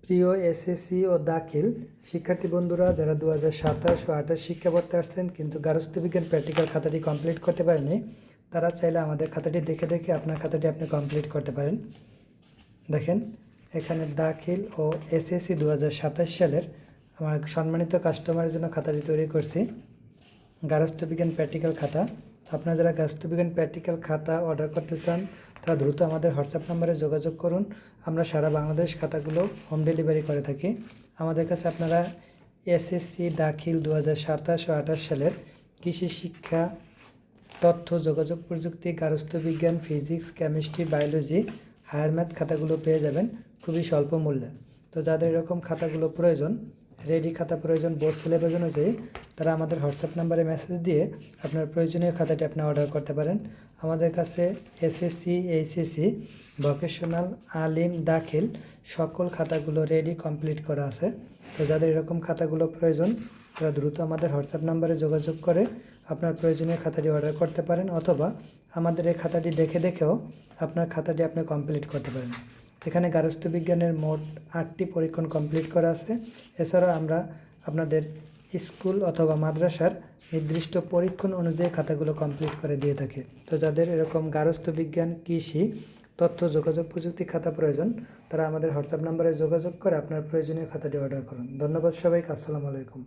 প্রিয় এসএসসি ও দাখিল শিক্ষার্থী বন্ধুরা, যারা 2027 ও 28 শিক্ষাবর্ষে আসছেন কিন্তু গার্হস্থ্য বিজ্ঞান প্র্যাকটিক্যাল খাতাটি কমপ্লিট করতে পারেনি, তারা চাইলে আমাদের খাতাটি দেখে দেখে আপনার খাতাটি আপনি কমপ্লিট করতে পারেন। দেখেন, এখানে দাখিল ও এসএসসি 2027 সালের আমার সম্মানিত কাস্টমারের জন্য খাতাটি তৈরি করছি, গার্হস্থ্য বিজ্ঞান প্র্যাকটিক্যাল খাতা। আপনারা যারা গার্হস্থ্য বিজ্ঞান প্র্যাকটিক্যাল খাতা অর্ডার করতে চান তারা দ্রুত আমাদের হোয়াটসঅ্যাপ নাম্বারে যোগাযোগ করুন। আমরা সারা বাংলাদেশ খাতাগুলো হোম ডেলিভারি করে থাকি। আমাদের কাছে আপনারা এসএসসি দাখিল 2027 ও 28 সালের কৃষি শিক্ষা, তথ্য যোগাযোগ প্রযুক্তি, গার্হস্থ্য বিজ্ঞান, physics, chemistry, biology, higher math খাতাগুলো পেয়ে যাবেন খুবই স্বল্প মূল্যে। তো যাদের এরকম খাতাগুলো প্রয়োজন, রেডি খাতা প্রয়োজন বোর্ড সিলেবাস অনুযায়ী, তারা আমাদের হোয়াটসঅ্যাপ নাম্বারে মেসেজ দিয়ে আপনার প্রয়োজনীয় খাতাটি আপনি অর্ডার করতে পারেন। আমাদের কাছে এসএসসি, এইচএসসি, ভোকেশনাল, আলিম, দাখিল সকল খাতাগুলো রেডি কমপ্লিট করা আছে। তো যাদের এরকম খাতাগুলো প্রয়োজন তারা দ্রুত আমাদের হোয়াটসঅ্যাপ নাম্বারে যোগাযোগ করে আপনার প্রয়োজনীয় খাতাটি অর্ডার করতে পারেন, অথবা আমাদের এই খাতাটি দেখে দেখেও আপনার খাতাটি আপনি কমপ্লিট করতে পারেন। এখানে গার্হস্থ্য বিজ্ঞানের মোট 8টি পরীক্ষণ কমপ্লিট করা আছে। এছাড়াও আমরা আপনাদের স্কুল অথবা মাদ্রাসার নির্দিষ্ট পরীক্ষণ অনুযায়ী খাতাগুলো কমপ্লিট করে দিয়ে থাকি। তো যাদের এরকম গার্হস্থ্য বিজ্ঞান, কৃষি, তথ্য যোগাযোগ প্রযুক্তি খাতা প্রয়োজন, তারা আমাদের হোয়াটসঅ্যাপ নাম্বারে যোগাযোগ করে আপনার প্রয়োজনীয় খাতাটি অর্ডার করুন। ধন্যবাদ সবাইকে। আসসালামু আলাইকুম।